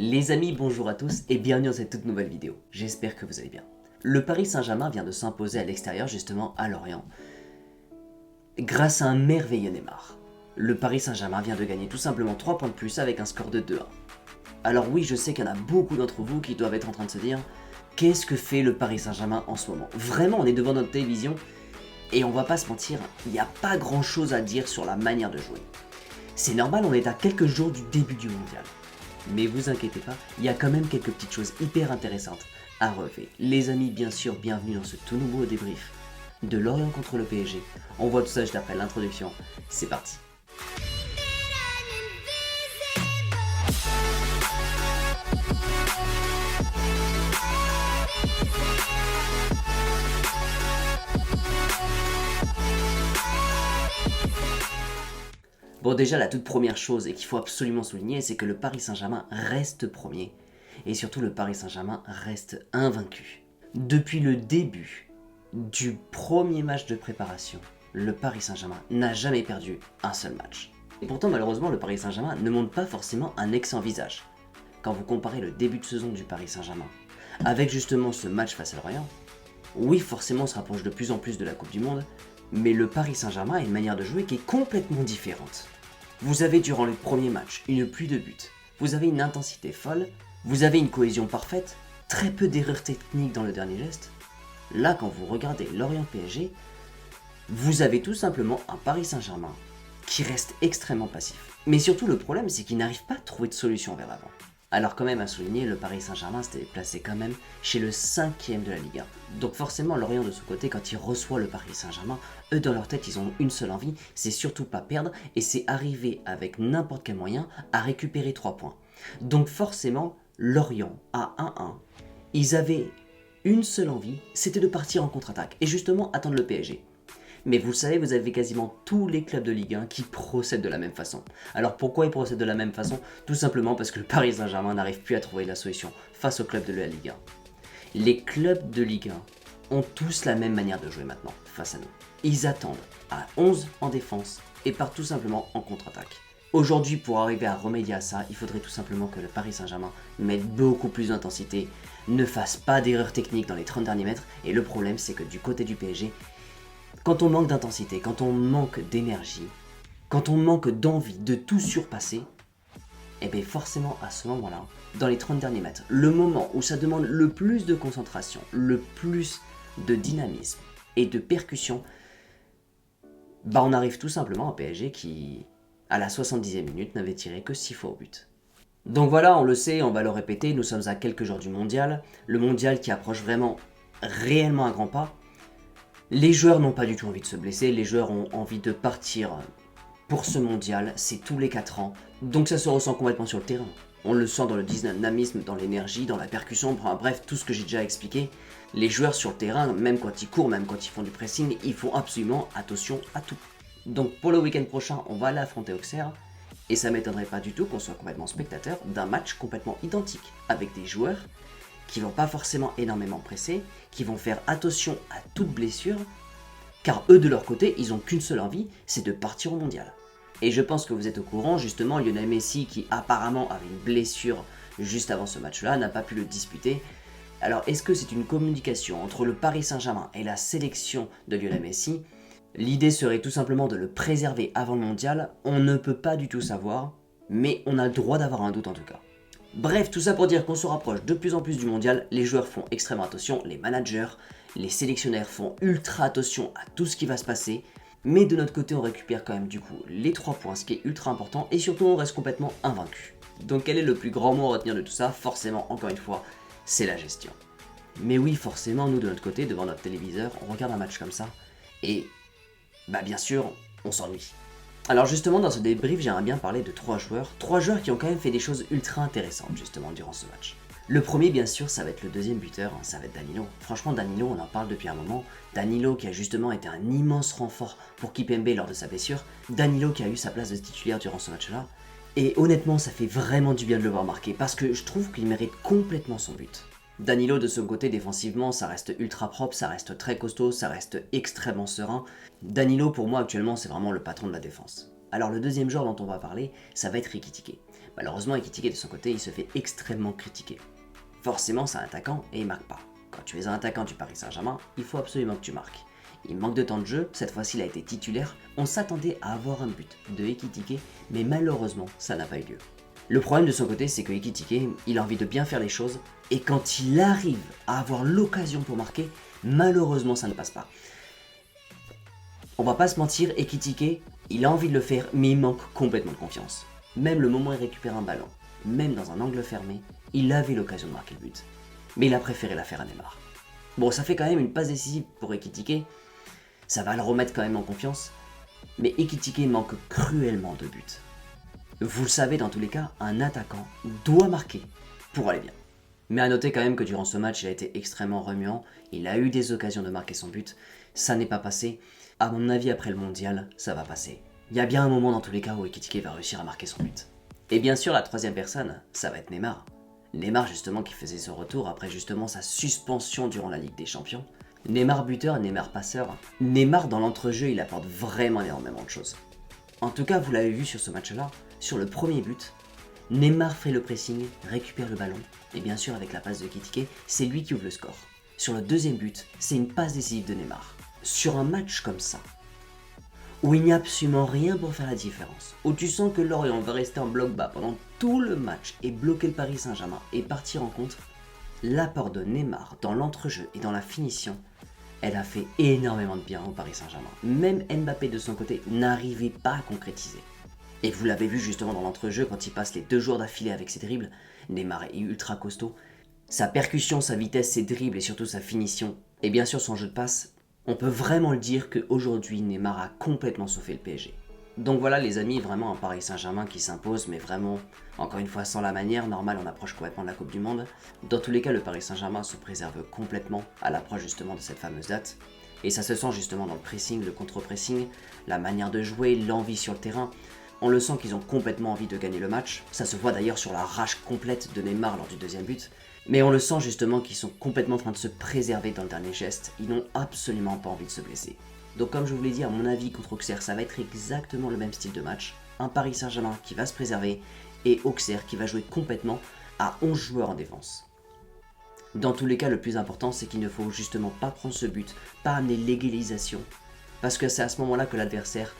Les amis, bonjour à tous et bienvenue dans cette toute nouvelle vidéo. J'espère que vous allez bien. Le Paris Saint-Germain vient de s'imposer à l'extérieur, justement à Lorient, grâce à un merveilleux Neymar. Le Paris Saint-Germain vient de gagner tout simplement 3 points de plus avec un score de 2-1. Alors oui, je sais qu'il y en a beaucoup d'entre vous qui doivent être en train de se dire « Qu'est-ce que fait le Paris Saint-Germain en ce moment ?» Vraiment, on est devant notre télévision et on va pas se mentir, il n'y a pas grand chose à dire sur la manière de jouer. C'est normal, on est à quelques jours du début du mondial. Mais vous inquiétez pas, il y a quand même quelques petites choses hyper intéressantes à relever. Les amis, bien sûr, bienvenue dans ce tout nouveau débrief de Lorient contre le PSG. On voit tout ça juste après l'introduction. C'est parti. Bon, déjà, la toute première chose et qu'il faut absolument souligner, c'est que le Paris Saint-Germain reste premier. Et surtout, le Paris Saint-Germain reste invaincu. Depuis le début du premier match de préparation, le Paris Saint-Germain n'a jamais perdu un seul match. Et pourtant, malheureusement, le Paris Saint-Germain ne montre pas forcément un excellent visage. Quand vous comparez le début de saison du Paris Saint-Germain avec justement ce match face à Lorient, oui, forcément, on se rapproche de plus en plus de la Coupe du Monde, mais le Paris Saint-Germain a une manière de jouer qui est complètement différente. Vous avez durant le premier match une pluie de buts, vous avez une intensité folle, vous avez une cohésion parfaite, très peu d'erreurs techniques dans le dernier geste. Là, quand vous regardez Lorient PSG, vous avez tout simplement un Paris Saint-Germain qui reste extrêmement passif. Mais surtout, le problème, c'est qu'il n'arrive pas à trouver de solution vers l'avant. Alors quand même à souligner, le Paris Saint-Germain s'était placé quand même chez le 5e de la Ligue 1. Donc forcément, Lorient de ce côté, quand il reçoit le Paris Saint-Germain, eux dans leur tête, ils ont une seule envie, c'est surtout pas perdre, et c'est arriver avec n'importe quel moyen à récupérer 3 points. Donc forcément, Lorient à 1-1, ils avaient une seule envie, c'était de partir en contre-attaque, et justement attendre le PSG. Mais vous le savez, vous avez quasiment tous les clubs de Ligue 1 qui procèdent de la même façon. Alors pourquoi ils procèdent de la même façon? Tout simplement parce que le Paris Saint-Germain n'arrive plus à trouver la solution face aux clubs de la Ligue 1. Les clubs de Ligue 1 ont tous la même manière de jouer maintenant face à nous. Ils attendent à 11 en défense et partent tout simplement en contre-attaque. Aujourd'hui, pour arriver à remédier à ça, il faudrait tout simplement que le Paris Saint-Germain mette beaucoup plus d'intensité, ne fasse pas d'erreurs techniques dans les 30 derniers mètres. Et le problème, c'est que du côté du PSG, quand on manque d'intensité, quand on manque d'énergie, quand on manque d'envie de tout surpasser, et bien forcément à ce moment-là, dans les 30 derniers mètres, le moment où ça demande le plus de concentration, le plus de dynamisme et de percussion, bah on arrive tout simplement à PSG qui, à la 70e minute, n'avait tiré que 6 fois au but. Donc voilà, on le sait, on va le répéter, nous sommes à quelques jours du mondial, le mondial qui approche vraiment réellement à grands pas. Les joueurs n'ont pas du tout envie de se blesser, les joueurs ont envie de partir pour ce mondial, c'est tous les 4 ans, donc ça se ressent complètement sur le terrain. On le sent dans le dynamisme, dans l'énergie, dans la percussion, bref, tout ce que j'ai déjà expliqué. Les joueurs sur le terrain, même quand ils courent, même quand ils font du pressing, ils font absolument attention à tout. Donc pour le week-end prochain, on va aller affronter Auxerre, et ça m'étonnerait pas du tout qu'on soit complètement spectateur d'un match complètement identique, avec des joueurs qui vont pas forcément énormément presser, qui vont faire attention à toute blessure, car eux de leur côté, ils ont qu'une seule envie, c'est de partir au mondial. Et je pense que vous êtes au courant, justement, Lionel Messi, qui apparemment avait une blessure juste avant ce match-là, n'a pas pu le disputer. Alors est-ce que c'est une communication entre le Paris Saint-Germain et la sélection de Lionel Messi? L'idée serait tout simplement de le préserver avant le mondial, on ne peut pas du tout savoir, mais on a le droit d'avoir un doute en tout cas. Bref, tout ça pour dire qu'on se rapproche de plus en plus du mondial, les joueurs font extrêmement attention, les managers, les sélectionnaires font ultra attention à tout ce qui va se passer, mais de notre côté on récupère quand même du coup les 3 points, ce qui est ultra important, et surtout on reste complètement invaincu. Donc quel est le plus grand mot à retenir de tout ça? Forcément, encore une fois, c'est la gestion. Mais oui, forcément, nous de notre côté, devant notre téléviseur, on regarde un match comme ça, et bah bien sûr, on s'ennuie. Alors justement dans ce débrief j'aimerais bien parler de 3 joueurs qui ont quand même fait des choses ultra intéressantes justement durant ce match. Le premier bien sûr ça va être le deuxième buteur, ça va être Danilo. Franchement Danilo on en parle depuis un moment, Danilo qui a justement été un immense renfort pour Kimpembe lors de sa blessure, Danilo qui a eu sa place de titulaire durant ce match là, et honnêtement ça fait vraiment du bien de le voir marquer parce que je trouve qu'il mérite complètement son but. Danilo de son côté défensivement ça reste ultra propre, ça reste très costaud, ça reste extrêmement serein. Danilo pour moi actuellement c'est vraiment le patron de la défense. Alors le deuxième joueur dont on va parler ça va être Rikitike. Malheureusement, Ekitike de son côté, il se fait extrêmement critiquer. Forcément, c'est un attaquant et il marque pas. Quand tu es un attaquant du Paris Saint-Germain, il faut absolument que tu marques. Il manque de temps de jeu, cette fois-ci il a été titulaire, on s'attendait à avoir un but de Ekitike, mais malheureusement, ça n'a pas eu lieu. Le problème de son côté, c'est que Ekitike, il a envie de bien faire les choses, et quand il arrive à avoir l'occasion pour marquer, malheureusement ça ne passe pas. On va pas se mentir, Ekitike, il a envie de le faire, mais il manque complètement de confiance. Même le moment où il récupère un ballon, même dans un angle fermé, il avait l'occasion de marquer le but. Mais il a préféré la faire à Neymar. Bon, ça fait quand même une passe décisive pour Ekitike, ça va le remettre quand même en confiance, mais Ekitike manque cruellement de buts. Vous le savez, dans tous les cas, un attaquant doit marquer pour aller bien. Mais à noter quand même que durant ce match, il a été extrêmement remuant, il a eu des occasions de marquer son but, ça n'est pas passé. À mon avis, après le mondial, ça va passer. Il y a bien un moment dans tous les cas où Ekitike va réussir à marquer son but. Et bien sûr, la troisième personne, ça va être Neymar. Neymar justement qui faisait son retour après justement sa suspension durant la Ligue des Champions. Neymar buteur, Neymar passeur. Neymar dans l'entrejeu, il apporte vraiment énormément de choses. En tout cas, vous l'avez vu sur ce match-là, sur le premier but, Neymar fait le pressing, récupère le ballon, et bien sûr avec la passe de Ekitike, c'est lui qui ouvre le score. Sur le deuxième but, c'est une passe décisive de Neymar. Sur un match comme ça, où il n'y a absolument rien pour faire la différence, où tu sens que Lorient va rester en bloc bas pendant tout le match et bloquer le Paris Saint-Germain et partir en contre, l'apport de Neymar dans l'entrejeu et dans la finition, elle a fait énormément de bien au Paris Saint-Germain. Même Mbappé de son côté n'arrivait pas à concrétiser. Et vous l'avez vu justement dans l'entrejeu quand il passe les 2 jours d'affilée avec ses dribbles, Neymar est ultra costaud. Sa percussion, sa vitesse, ses dribbles et surtout sa finition, et bien sûr son jeu de passe, on peut vraiment le dire qu'aujourd'hui Neymar a complètement sauvé le PSG. Donc voilà les amis, vraiment un Paris Saint-Germain qui s'impose, mais vraiment, encore une fois sans la manière, normal on approche complètement de la Coupe du Monde. Dans tous les cas, le Paris Saint-Germain se préserve complètement à l'approche justement de cette fameuse date. Et ça se sent justement dans le pressing, le contre-pressing, la manière de jouer, l'envie sur le terrain. On le sent qu'ils ont complètement envie de gagner le match. Ça se voit d'ailleurs sur la rage complète de Neymar lors du deuxième but. Mais on le sent justement qu'ils sont complètement en train de se préserver dans le dernier geste. Ils n'ont absolument pas envie de se blesser. Donc comme je vous l'ai dit, à mon avis, contre Auxerre, ça va être exactement le même style de match. Un Paris Saint-Germain qui va se préserver et Auxerre qui va jouer complètement à 11 joueurs en défense. Dans tous les cas, le plus important, c'est qu'il ne faut justement pas prendre ce but, pas amener l'égalisation, parce que c'est à ce moment-là que l'adversaire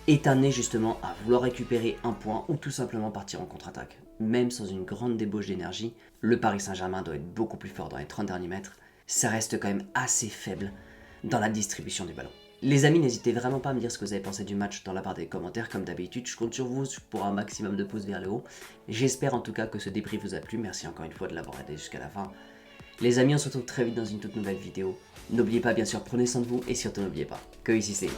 est amené justement à vouloir récupérer un point ou tout simplement partir en contre-attaque. Même sans une grande débauche d'énergie, le Paris Saint-Germain doit être beaucoup plus fort dans les 30 derniers mètres. Ça reste quand même assez faible dans la distribution du ballon. Les amis, n'hésitez vraiment pas à me dire ce que vous avez pensé du match dans la barre des commentaires. Comme d'habitude, je compte sur vous pour un maximum de pouces vers le haut. J'espère en tout cas que ce débrief vous a plu. Merci encore une fois de l'avoir aidé jusqu'à la fin. Les amis, on se retrouve très vite dans une toute nouvelle vidéo. N'oubliez pas, bien sûr, prenez soin de vous et surtout n'oubliez pas que ici c'est